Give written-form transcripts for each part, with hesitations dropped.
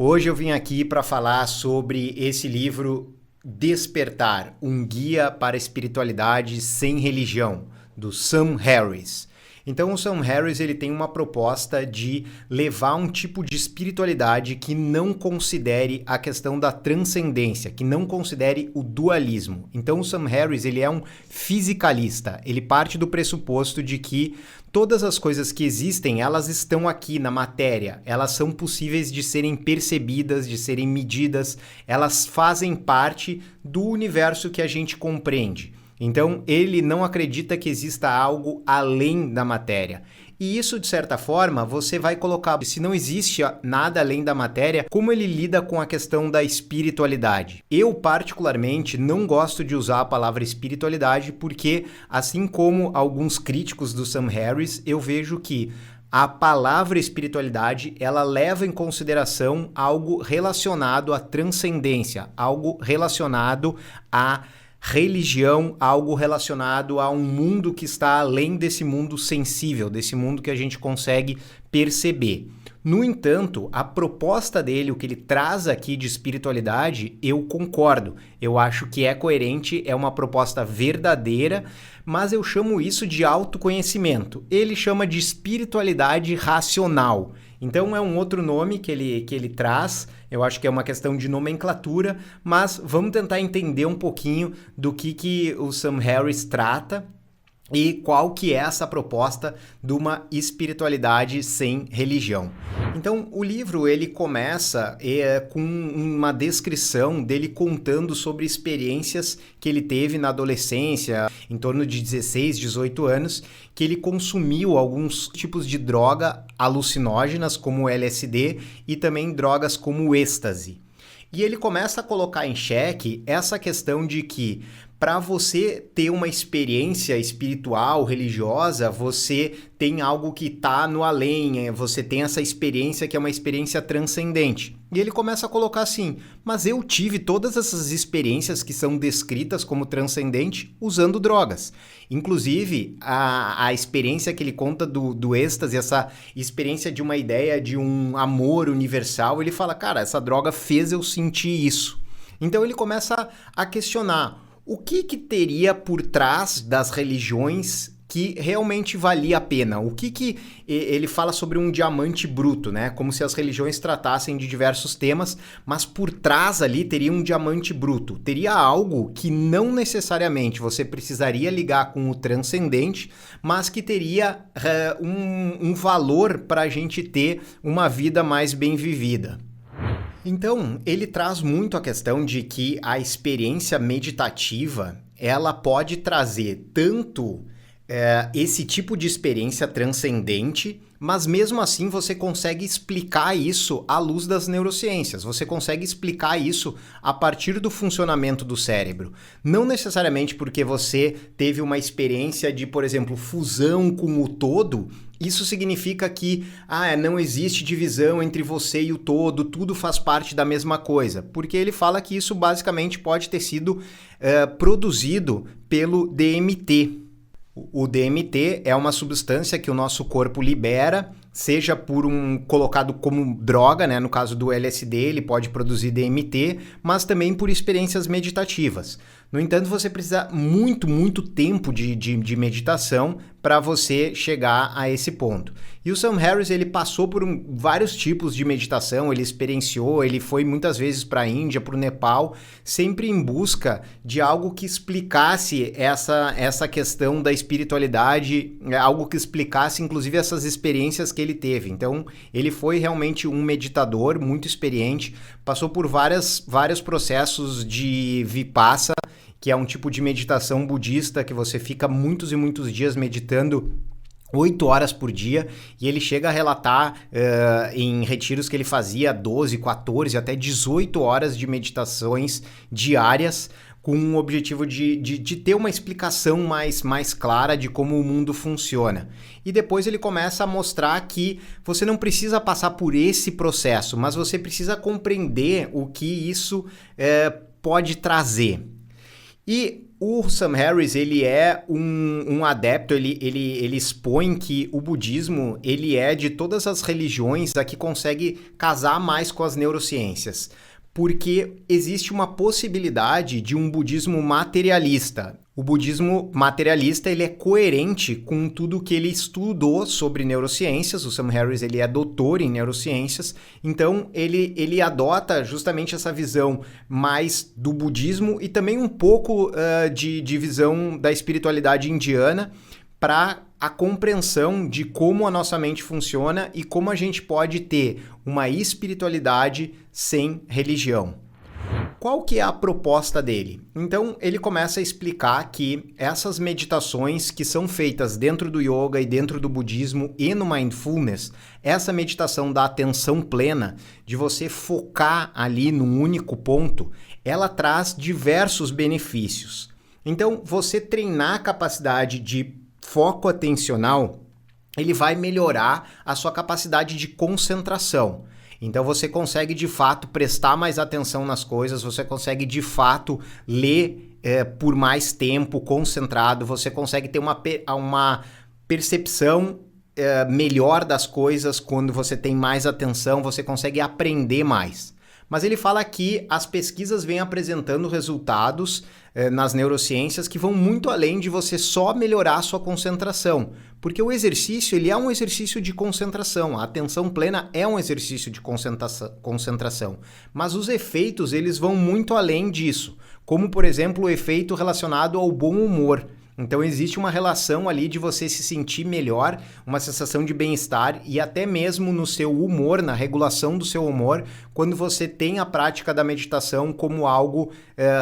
Hoje eu vim aqui para falar sobre esse livro Despertar, um guia para a espiritualidade sem religião, do Sam Harris. Então o Sam Harris ele tem uma proposta de levar um tipo de espiritualidade que não considere a questão da transcendência, que não considere o dualismo. Então o Sam Harris ele é um fisicalista, ele parte do pressuposto de que todas as coisas que existem, elas estão aqui na matéria, elas são possíveis de serem percebidas, de serem medidas, elas fazem parte do universo que a gente compreende. Então, ele não acredita que exista algo além da matéria. E isso, de certa forma, você vai colocar, se não existe nada além da matéria, como ele lida com a questão da espiritualidade? Eu, particularmente, não gosto de usar a palavra espiritualidade porque, assim como alguns críticos do Sam Harris, eu vejo que a palavra espiritualidade, ela leva em consideração algo relacionado à transcendência, algo relacionado a religião, algo relacionado a um mundo que está além desse mundo sensível, desse mundo que a gente consegue perceber. No entanto, a proposta dele, o que ele traz aqui de espiritualidade, eu concordo. Eu acho que é coerente, é uma proposta verdadeira, mas eu chamo isso de autoconhecimento. Ele chama de espiritualidade racional. Então é um outro nome que ele traz, eu acho que é uma questão de nomenclatura, mas vamos tentar entender um pouquinho do que o Sam Harris trata e qual que é essa proposta de uma espiritualidade sem religião. Então, o livro ele começa com uma descrição dele contando sobre experiências que ele teve na adolescência, em torno de 16, 18 anos, que ele consumiu alguns tipos de droga alucinógenas, como o LSD, e também drogas como o êxtase. E ele começa a colocar em xeque essa questão de que para você ter uma experiência espiritual, religiosa, você tem algo que está no além, você tem essa experiência que é uma experiência transcendente. E ele começa a colocar assim, mas eu tive todas essas experiências que são descritas como transcendente usando drogas. Inclusive, a experiência que ele conta do êxtase, essa experiência de uma ideia de um amor universal, ele fala, cara, essa droga fez eu sentir isso. Então ele começa a questionar, o que teria por trás das religiões que realmente valia a pena? O que ele fala sobre um diamante bruto, né? Como se as religiões tratassem de diversos temas, mas por trás ali teria um diamante bruto. Teria algo que não necessariamente você precisaria ligar com o transcendente, mas que teria um valor para a gente ter uma vida mais bem vivida. Então, ele traz muito a questão de que a experiência meditativa, ela pode trazer tanto esse tipo de experiência transcendente, mas mesmo assim você consegue explicar isso à luz das neurociências, você consegue explicar isso a partir do funcionamento do cérebro. Não necessariamente porque você teve uma experiência de, por exemplo, fusão com o todo, isso significa que não existe divisão entre você e o todo, tudo faz parte da mesma coisa, porque ele fala que isso basicamente pode ter sido produzido pelo DMT. O DMT é uma substância que o nosso corpo libera, seja por colocado como droga, né? No caso do LSD, ele pode produzir DMT, mas também por experiências meditativas. No entanto, você precisa muito tempo de meditação para você chegar a esse ponto. E o Sam Harris, ele passou por vários tipos de meditação, ele experienciou, ele foi muitas vezes para a Índia, para o Nepal, sempre em busca de algo que explicasse essa questão da espiritualidade, algo que explicasse, inclusive, essas experiências que ele teve. Então, ele foi realmente um meditador muito experiente, passou por vários processos de Vipassana, que é um tipo de meditação budista que você fica muitos e muitos dias meditando 8 horas por dia, e ele chega a relatar em retiros que ele fazia 12, 14, até 18 horas de meditações diárias, com o objetivo de ter uma explicação mais clara de como o mundo funciona. E depois ele começa a mostrar que você não precisa passar por esse processo, mas você precisa compreender o que isso pode trazer. E O Sam Harris, ele é um adepto, ele expõe que o budismo, ele é de todas as religiões a que consegue casar mais com as neurociências, porque existe uma possibilidade de um budismo materialista. O budismo materialista, ele é coerente com tudo que ele estudou sobre neurociências. O Sam Harris, ele é doutor em neurociências, então ele adota justamente essa visão mais do budismo e também um pouco de visão da espiritualidade indiana para a compreensão de como a nossa mente funciona e como a gente pode ter uma espiritualidade sem religião. Qual que é a proposta dele? Então, ele começa a explicar que essas meditações que são feitas dentro do yoga e dentro do budismo e no mindfulness, essa meditação da atenção plena, de você focar ali num único ponto, ela traz diversos benefícios. Então, você treinar a capacidade de foco atencional, ele vai melhorar a sua capacidade de concentração. Então você consegue de fato prestar mais atenção nas coisas, você consegue de fato ler por mais tempo, concentrado, você consegue ter uma percepção melhor das coisas quando você tem mais atenção, você consegue aprender mais. Mas ele fala que as pesquisas vêm apresentando resultados nas neurociências que vão muito além de você só melhorar a sua concentração. Porque o exercício, ele é um exercício de concentração. A atenção plena é um exercício de concentração. Mas os efeitos, eles vão muito além disso. Como, por exemplo, o efeito relacionado ao bom humor. Então existe uma relação ali de você se sentir melhor, uma sensação de bem-estar e até mesmo no seu humor, na regulação do seu humor, quando você tem a prática da meditação como algo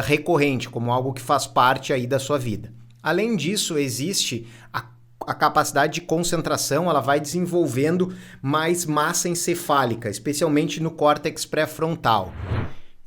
recorrente, como algo que faz parte aí da sua vida. Além disso, existe a capacidade de concentração, ela vai desenvolvendo mais massa encefálica, especialmente no córtex pré-frontal.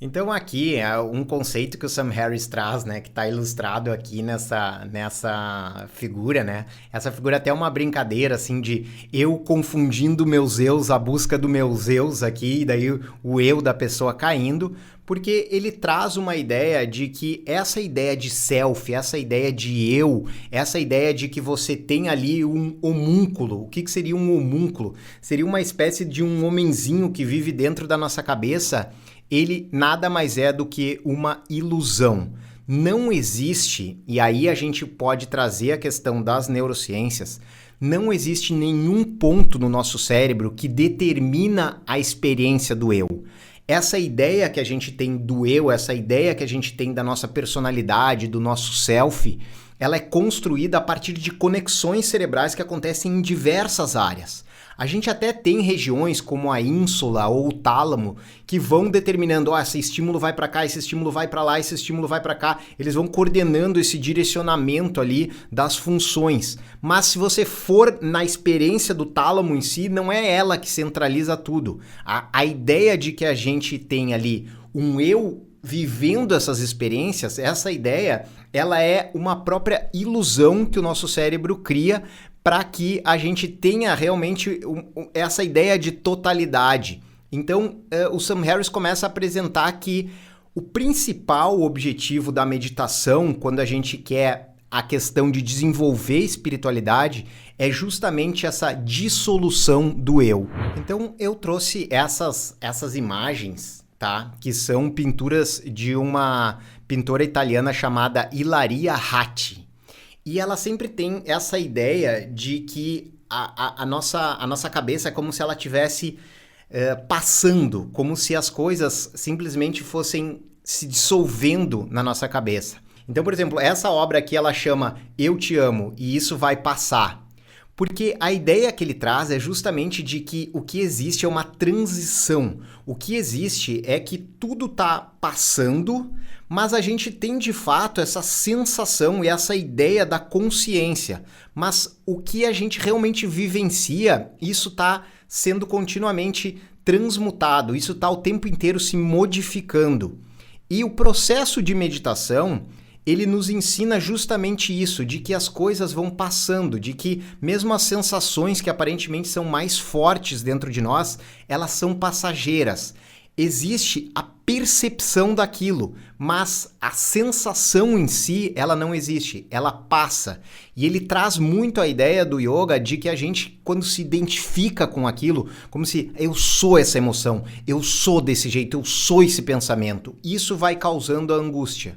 Então aqui é um conceito que o Sam Harris traz, né, que está ilustrado aqui nessa figura, né? Essa figura até é uma brincadeira, assim, de eu confundindo meus eus, a busca do meus eus aqui, e daí o eu da pessoa caindo, porque ele traz uma ideia de que essa ideia de self, essa ideia de eu, essa ideia de que você tem ali um homúnculo. O que seria um homúnculo? Seria uma espécie de um homenzinho que vive dentro da nossa cabeça. Ele nada mais é do que uma ilusão. Não existe, e aí a gente pode trazer a questão das neurociências, não existe nenhum ponto no nosso cérebro que determina a experiência do eu. Essa ideia que a gente tem do eu, essa ideia que a gente tem da nossa personalidade, do nosso self, ela é construída a partir de conexões cerebrais que acontecem em diversas áreas. A gente até tem regiões como a ínsula ou o tálamo que vão determinando, esse estímulo vai para cá, esse estímulo vai para lá, esse estímulo vai para cá. Eles vão coordenando esse direcionamento ali das funções. Mas se você for na experiência do tálamo em si, não é ela que centraliza tudo. A ideia de que a gente tem ali um eu vivendo essas experiências, essa ideia, ela é uma própria ilusão que o nosso cérebro cria para que a gente tenha realmente essa ideia de totalidade. Então, o Sam Harris começa a apresentar que o principal objetivo da meditação, quando a gente quer a questão de desenvolver espiritualidade, é justamente essa dissolução do eu. Então, eu trouxe essas imagens, tá? Que são pinturas de uma pintora italiana chamada Ilaria Ratti. E ela sempre tem essa ideia de que a nossa cabeça é como se ela estivesse passando, como se as coisas simplesmente fossem se dissolvendo na nossa cabeça. Então, por exemplo, essa obra aqui ela chama Eu Te Amo e Isso Vai Passar. Porque a ideia que ele traz é justamente de que o que existe é uma transição. O que existe é que tudo está passando, mas a gente tem de fato essa sensação e essa ideia da consciência. Mas o que a gente realmente vivencia, isso está sendo continuamente transmutado, isso está o tempo inteiro se modificando. E o processo de meditação, ele nos ensina justamente isso, de que as coisas vão passando, de que mesmo as sensações que aparentemente são mais fortes dentro de nós, elas são passageiras. Existe a percepção daquilo, mas a sensação em si, ela não existe, ela passa. E ele traz muito a ideia do yoga de que a gente, quando se identifica com aquilo, como se eu sou essa emoção, eu sou desse jeito, eu sou esse pensamento, isso vai causando a angústia.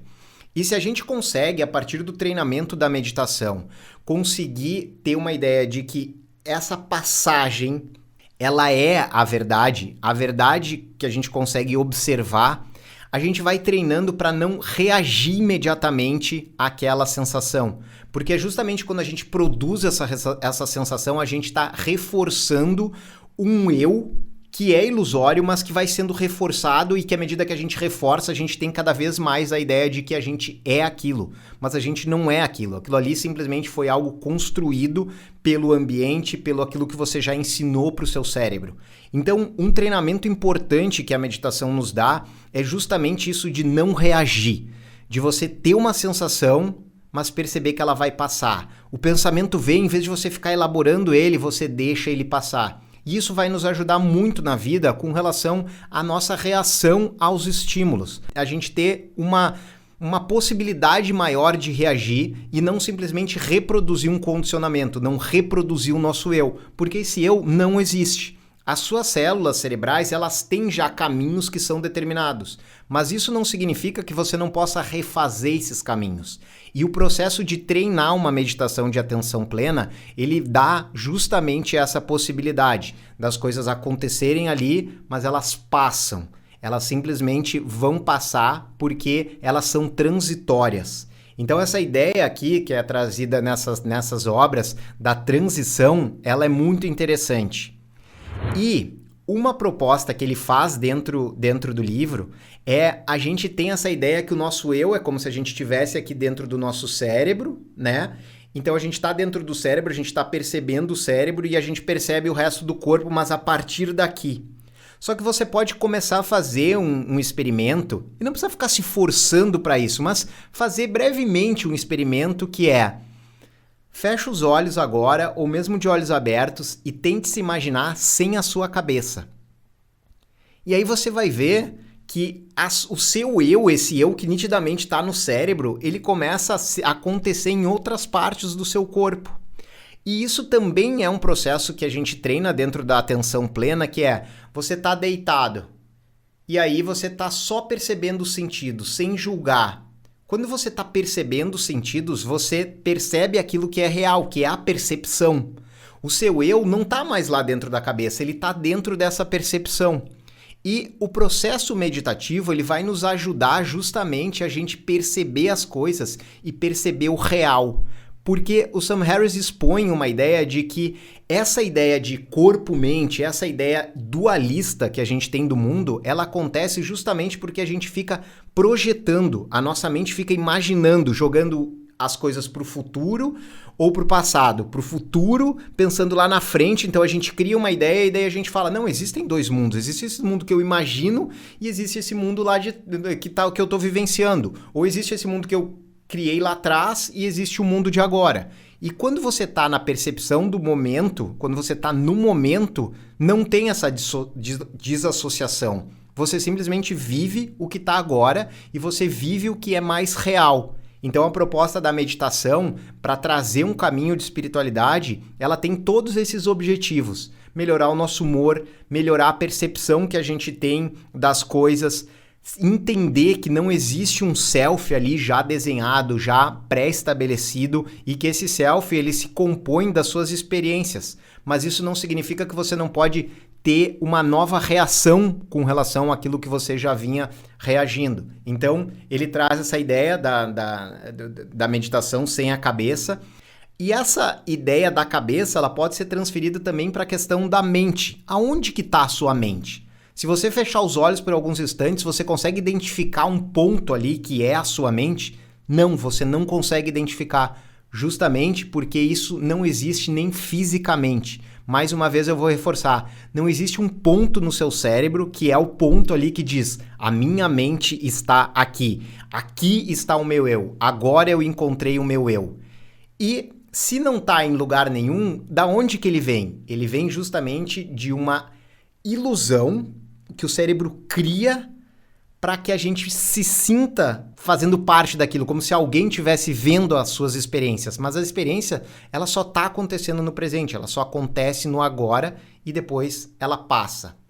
E se a gente consegue, a partir do treinamento da meditação, conseguir ter uma ideia de que essa passagem, ela é a verdade que a gente consegue observar, a gente vai treinando para não reagir imediatamente àquela sensação. Porque é justamente quando a gente produz essa sensação, a gente está reforçando um eu que é ilusório, mas que vai sendo reforçado e que à medida que a gente reforça, a gente tem cada vez mais a ideia de que a gente é aquilo. Mas a gente não é aquilo. Aquilo ali simplesmente foi algo construído pelo ambiente, pelo aquilo que você já ensinou para o seu cérebro. Então, um treinamento importante que a meditação nos dá é justamente isso de não reagir. De você ter uma sensação, mas perceber que ela vai passar. O pensamento vem, em vez de você ficar elaborando ele, você deixa ele passar. E isso vai nos ajudar muito na vida com relação à nossa reação aos estímulos. A gente ter uma possibilidade maior de reagir e não simplesmente reproduzir um condicionamento, não reproduzir o nosso eu, porque esse eu não existe. As suas células cerebrais, elas têm já caminhos que são determinados, mas isso não significa que você não possa refazer esses caminhos. E o processo de treinar uma meditação de atenção plena, ele dá justamente essa possibilidade das coisas acontecerem ali, mas elas passam. Elas simplesmente vão passar porque elas são transitórias. Então essa ideia aqui, que é trazida nessas obras, da transição, ela é muito interessante. E uma proposta que ele faz dentro do livro é a gente tem essa ideia que o nosso eu é como se a gente estivesse aqui dentro do nosso cérebro, né? Então a gente está dentro do cérebro, a gente está percebendo o cérebro e a gente percebe o resto do corpo, mas a partir daqui. Só que você pode começar a fazer um experimento, e não precisa ficar se forçando para isso, mas fazer brevemente um experimento que é: fecha os olhos agora, ou mesmo de olhos abertos, e tente se imaginar sem a sua cabeça. E aí você vai ver que o seu eu, esse eu que nitidamente está no cérebro, ele começa a acontecer em outras partes do seu corpo. E isso também é um processo que a gente treina dentro da atenção plena, que é, você tá deitado, e aí você tá só percebendo os sentidos, sem julgar. Quando você está percebendo os sentidos, você percebe aquilo que é real, que é a percepção. O seu eu não está mais lá dentro da cabeça, ele está dentro dessa percepção. E o processo meditativo, ele vai nos ajudar justamente a gente perceber as coisas e perceber o real. Porque o Sam Harris expõe uma ideia de que essa ideia de corpo-mente, essa ideia dualista que a gente tem do mundo, ela acontece justamente porque a gente fica projetando, a nossa mente fica imaginando, jogando as coisas para o futuro ou para o passado. Para o futuro, pensando lá na frente, então a gente cria uma ideia e daí a gente fala, não, existem dois mundos, existe esse mundo que eu imagino e existe esse mundo lá que eu estou vivenciando, ou existe esse mundo que eu criei lá atrás e existe o mundo de agora. E quando você está na percepção do momento, quando você está no momento, não tem essa desassociação. Você simplesmente vive o que está agora e você vive o que é mais real. Então a proposta da meditação, para trazer um caminho de espiritualidade, ela tem todos esses objetivos. Melhorar o nosso humor, melhorar a percepção que a gente tem das coisas, entender que não existe um self ali já desenhado, já pré-estabelecido e que esse self ele se compõe das suas experiências. Mas isso não significa que você não pode ter uma nova reação com relação àquilo que você já vinha reagindo. Então, ele traz essa ideia da meditação sem a cabeça. E essa ideia da cabeça ela pode ser transferida também para a questão da mente. Aonde que está a sua mente? Se você fechar os olhos por alguns instantes, você consegue identificar um ponto ali que é a sua mente? Não, você não consegue identificar, justamente porque isso não existe nem fisicamente. Mais uma vez eu vou reforçar, não existe um ponto no seu cérebro que é o ponto ali que diz, a minha mente está aqui, aqui está o meu eu, agora eu encontrei o meu eu. E se não está em lugar nenhum, da onde que ele vem? Ele vem justamente de uma ilusão que o cérebro cria para que a gente se sinta fazendo parte daquilo, como se alguém estivesse vendo as suas experiências. Mas a experiência, ela só está acontecendo no presente, ela só acontece no agora e depois ela passa.